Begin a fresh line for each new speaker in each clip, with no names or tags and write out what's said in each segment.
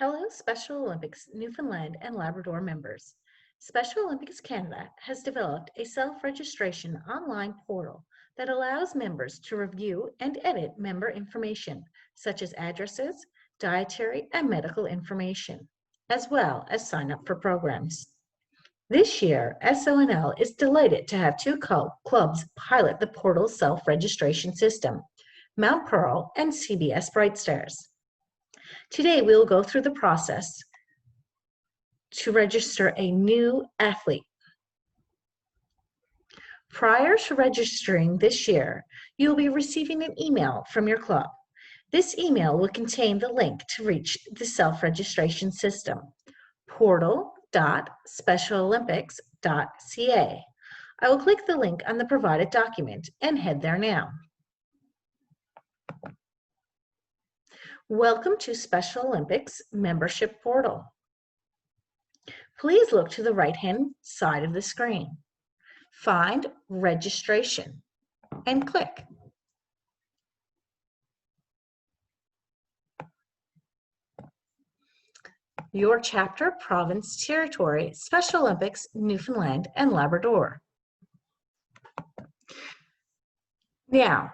Hello, Special Olympics Newfoundland and Labrador members. Special Olympics Canada has developed a self-registration online portal that allows members to review and edit member information, such as addresses, dietary, and medical information, as well as sign up for programs. This year, SONL is delighted to have two clubs pilot the portal's self-registration system, Mount Pearl and CBS Bright Stars. Today, we will go through the process to register a new athlete. Prior to registering this year, you will be receiving an email from your club. This email will contain the link to reach the self-registration system, portal.specialolympics.ca. I will click the link on the provided document and head there now. Welcome to Special Olympics membership portal. Please look to the right-hand side of the screen. Find Registration and click. Your chapter, province, territory, Special Olympics, Newfoundland and Labrador. Now,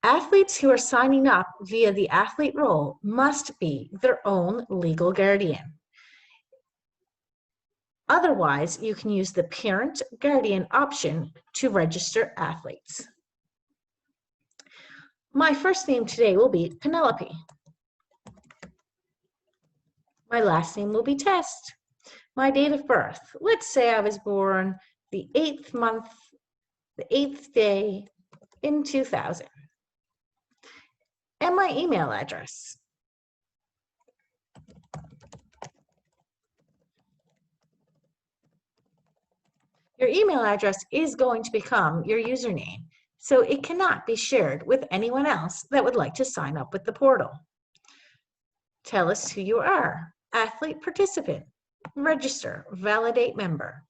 athletes who are signing up via the athlete role must be their own legal guardian. Otherwise, you can use the parent guardian option to register athletes. My first name today will be Penelope. My last name will be Test. My date of birth, let's say I was born the 8th month, the 8th day in 2000. And my email address. Your email address is going to become your username, so it cannot be shared with anyone else that would like to sign up with the portal. Tell us who you are: athlete participant, register, validate member.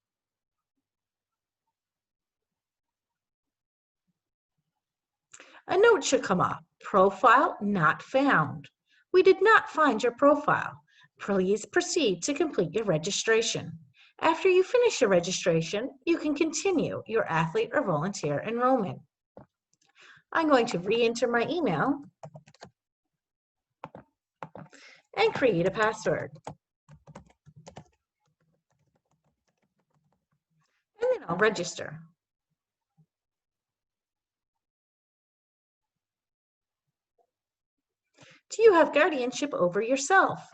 A note should come up. Profile not found. We did not find your profile. Please proceed to complete your registration. After you finish your registration, you can continue your athlete or volunteer enrollment. I'm going to re-enter my email and create a password. And then I'll register. Do you have guardianship over yourself?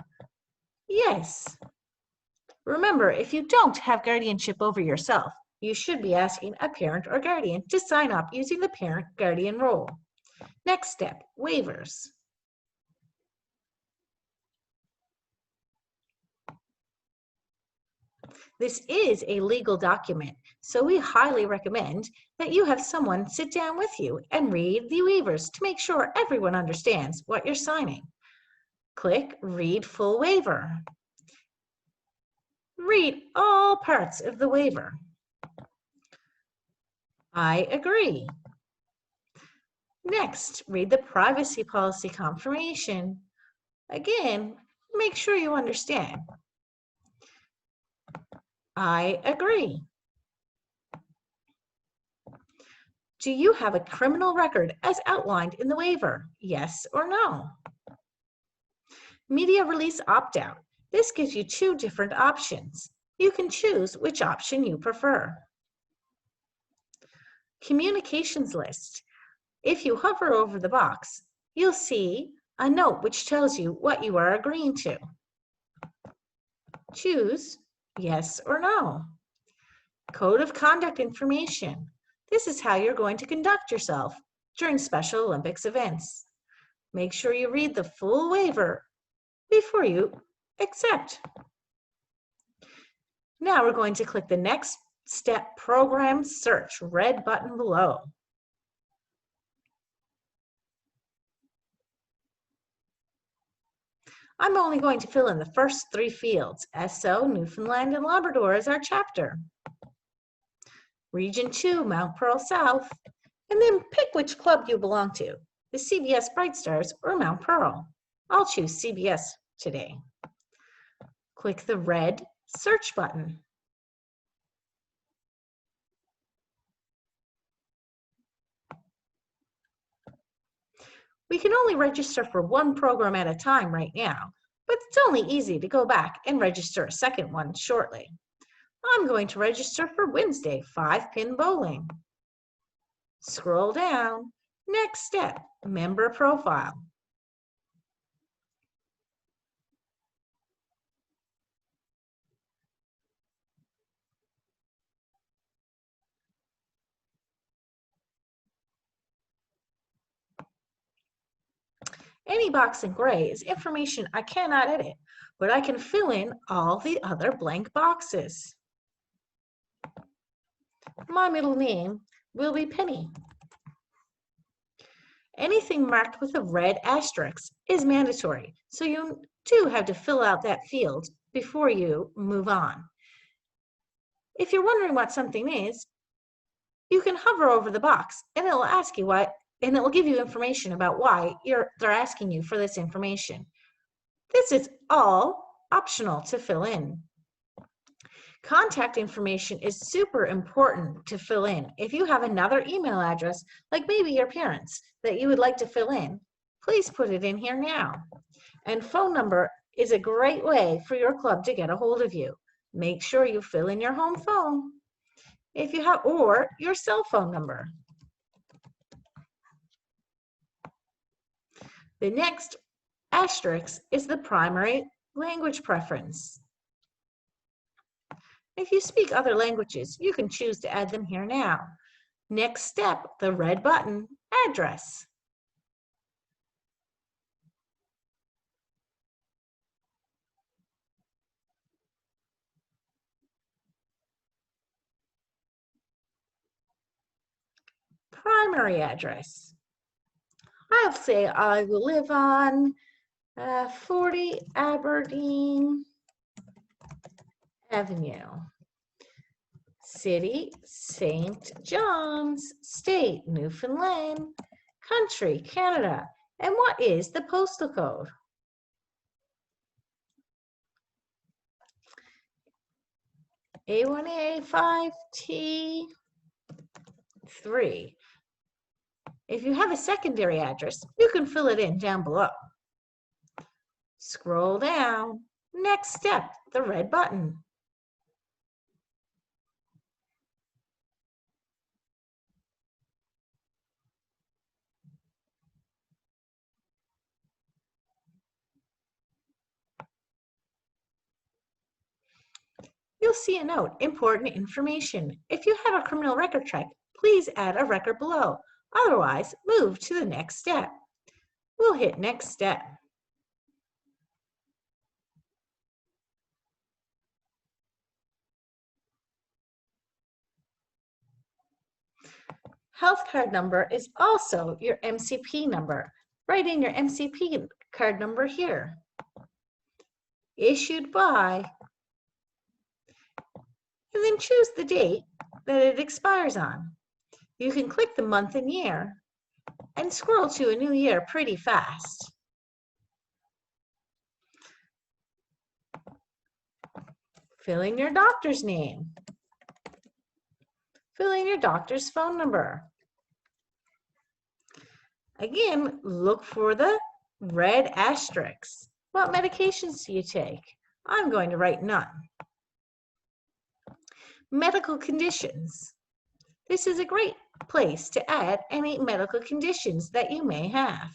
Yes. Remember, if you don't have guardianship over yourself, you should be asking a parent or guardian to sign up using the parent-guardian role. Next step, waivers. This is a legal document, so we highly recommend that you have someone sit down with you and read the waivers to make sure everyone understands what you're signing. Click Read Full Waiver. Read all parts of the waiver. I agree. Next, read the privacy policy confirmation. Again, make sure you understand. I agree. Do you have a criminal record as outlined in the waiver? Yes or no? Media release opt-out. This gives you two different options. You can choose which option you prefer. Communications list. If you hover over the box, you'll see a note which tells you what you are agreeing to. Choose yes or no. Code of conduct information. This is how you're going to conduct yourself during Special Olympics events. Make sure you read the full waiver before you accept. Now we're going to click the next step program search, red button below. I'm only going to fill in the first three fields. SO, Newfoundland and Labrador is our chapter. Region 2, Mount Pearl South, and then pick which club you belong to, the CBS Bright Stars or Mount Pearl. I'll choose CBS today. Click the red search button. We can only register for one program at a time right now, but it's only easy to go back and register a second one shortly. I'm going to register for Wednesday 5-pin bowling. Scroll down. Next step, member profile. Any box in gray is information I cannot edit, but I can fill in all the other blank boxes. My middle name will be Penny. Anything marked with a red asterisk is mandatory, so you do have to fill out that field before you move on. If you're wondering what something is, you can hover over the box and it'll ask you why, and it will give you information about why they're asking you for this information. This is all optional to fill in. Contact information is super important to fill in. If you have another email address, like maybe your parents, that you would like to fill in, please put it in here now. And phone number is a great way for your club to get a hold of you. Make sure you fill in your home phone if you have, or your cell phone number. The next asterisk is the primary language preference. If you speak other languages, you can choose to add them here now. Next step, the red button, address. Primary address. I'll say I will live on 40 Aberdeen Avenue. City, St. John's, State, Newfoundland, Country, Canada. And what is the postal code? A1A5T3. If you have a secondary address, you can fill it in down below. Scroll down. Next step, the red button. You'll see a note, important information. If you have a criminal record check, please add a record below. Otherwise, move to the next step. We'll hit next step. Health card number is also your MCP number. Write in your MCP card number here. Issued by, and then choose the date that it expires on. You can click the month and year and scroll to a new year pretty fast. Fill in your doctor's name. Fill in your doctor's phone number. Again, look for the red asterisks. What medications do you take? I'm going to write none. Medical conditions. This is a great place to add any medical conditions that you may have.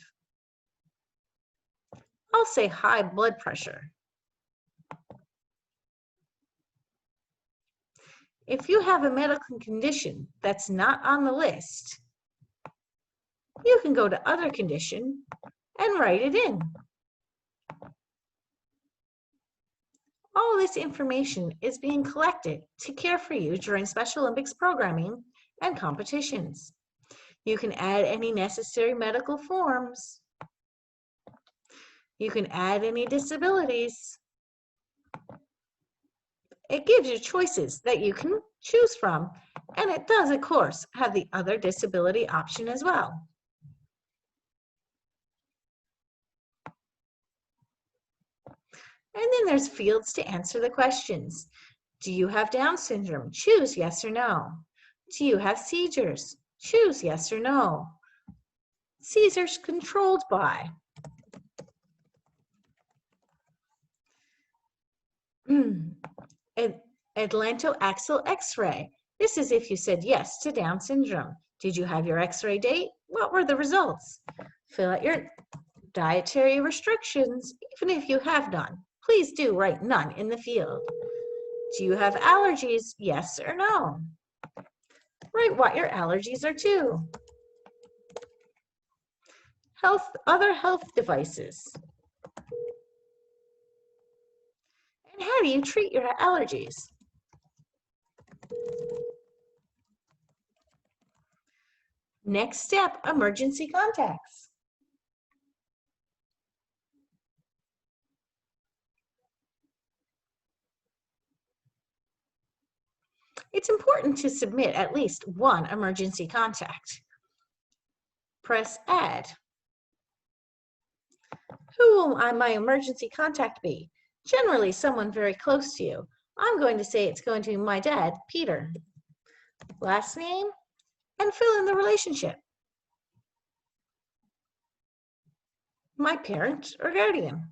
I'll say high blood pressure. If you have a medical condition that's not on the list, you can go to other condition and write it in. All this information is being collected to care for you during Special Olympics programming and competitions. You can add any necessary medical forms. You can add any disabilities. It gives you choices that you can choose from, and it does, of course, have the other disability option as well. And then there's fields to answer the questions. Do you have Down syndrome? Choose yes or no. Do you have seizures? Choose yes or no. Seizures controlled by. Atlantoaxial X-ray. This is if you said yes to Down syndrome. Did you have your X-ray date? What were the results? Fill out your dietary restrictions, even if you have none. Please do write none in the field. Do you have allergies? Yes or no. Write what your allergies are to. Other health devices. And how do you treat your allergies? Next step, emergency contacts. It's important to submit at least one emergency contact. Press Add. Who will my emergency contact be? Generally, someone very close to you. I'm going to say it's going to be my dad, Peter. Last name, and fill in the relationship. My parent or guardian.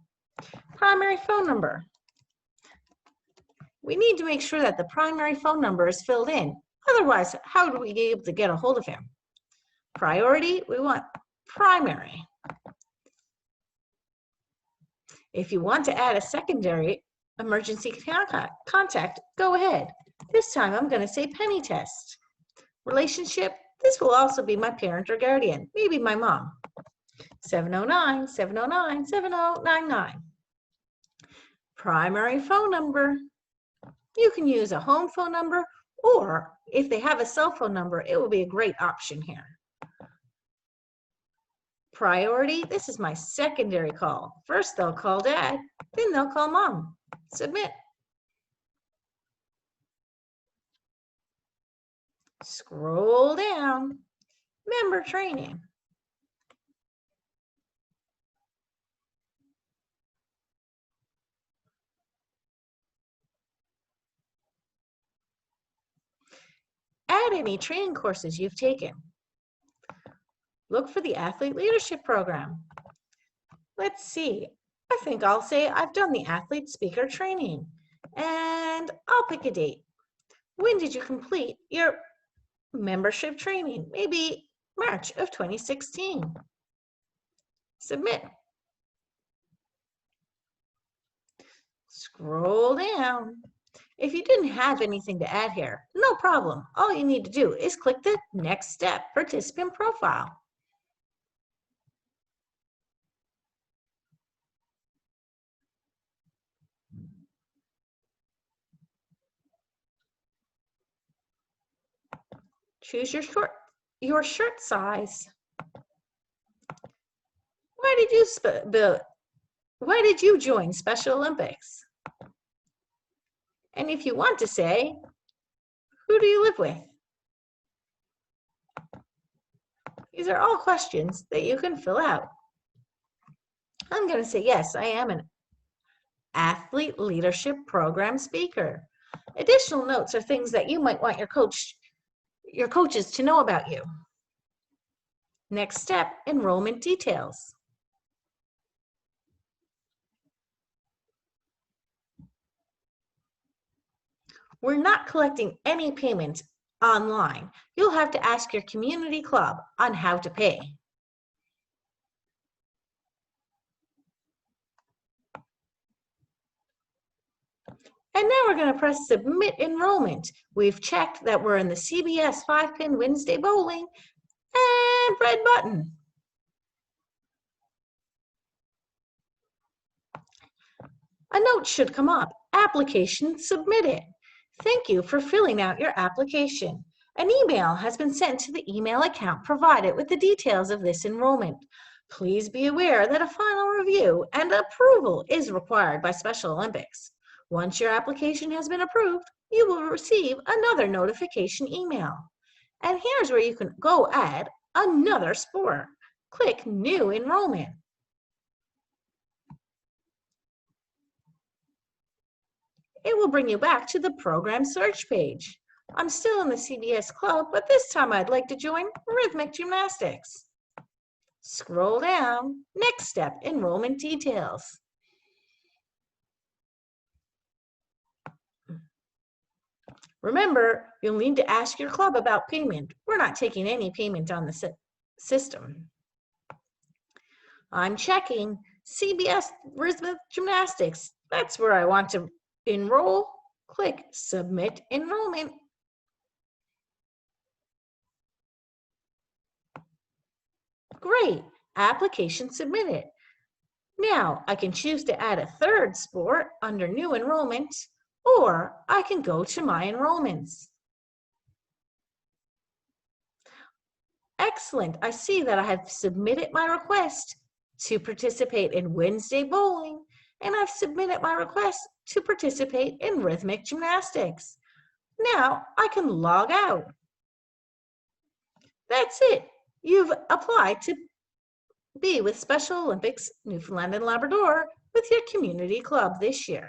Primary phone number. We need to make sure that the primary phone number is filled in. Otherwise, how do we be able to get a hold of him? Priority, we want primary. If you want to add a secondary emergency contact, go ahead. This time I'm going to say penny test. Relationship, this will also be my parent or guardian, maybe my mom. 709-709-7099. Primary phone number. You can use a home phone number, or if they have a cell phone number, it will be a great option here. Priority, this is my secondary call. First they'll call dad, then they'll call mom. Submit. Scroll down. Member training. Add any training courses you've taken. Look for the Athlete Leadership Program. Let's see. I think I'll say I've done the Athlete Speaker Training. And I'll pick a date. When did you complete your membership training? Maybe March of 2016. Submit. Scroll down. If you didn't have anything to add here, no problem. All you need to do is click the Next Step Participant Profile. Choose your shirt size. Why did you join Special Olympics? And if you want to say, who do you live with? These are all questions that you can fill out. I'm going to say, yes, I am an Athlete Leadership Program speaker. Additional notes are things that you might want your coaches to know about you. Next step, enrollment details. We're not collecting any payment online. You'll have to ask your community club on how to pay. And now we're going to press Submit Enrollment. We've checked that we're in the CBS 5-pin Wednesday bowling and red button. A note should come up. Application submitted. Thank you for filling out your application. An email has been sent to the email account provided with the details of this enrollment. Please be aware that a final review and approval is required by Special Olympics. Once your application has been approved, you will receive another notification email. And here's where you can go add another sport. Click New Enrollment. will bring you back to the program search page. I'm still in the CBS club, but this time I'd like to join rhythmic gymnastics. Scroll down. Next step, enrollment details. Remember, you'll need to ask your club about payment. We're not taking any payment on the system. I'm checking CBS Rhythmic Gymnastics. That's where I want to enroll. Click Submit Enrollment. Great, application submitted. Now I can choose to add a third sport under New Enrollment, or I can go to My Enrollments. Excellent, I see that I have submitted my request to participate in Wednesday bowling, and I've submitted my request to participate in rhythmic gymnastics. Now I can log out. That's it. You've applied to be with Special Olympics Newfoundland and Labrador with your community club this year.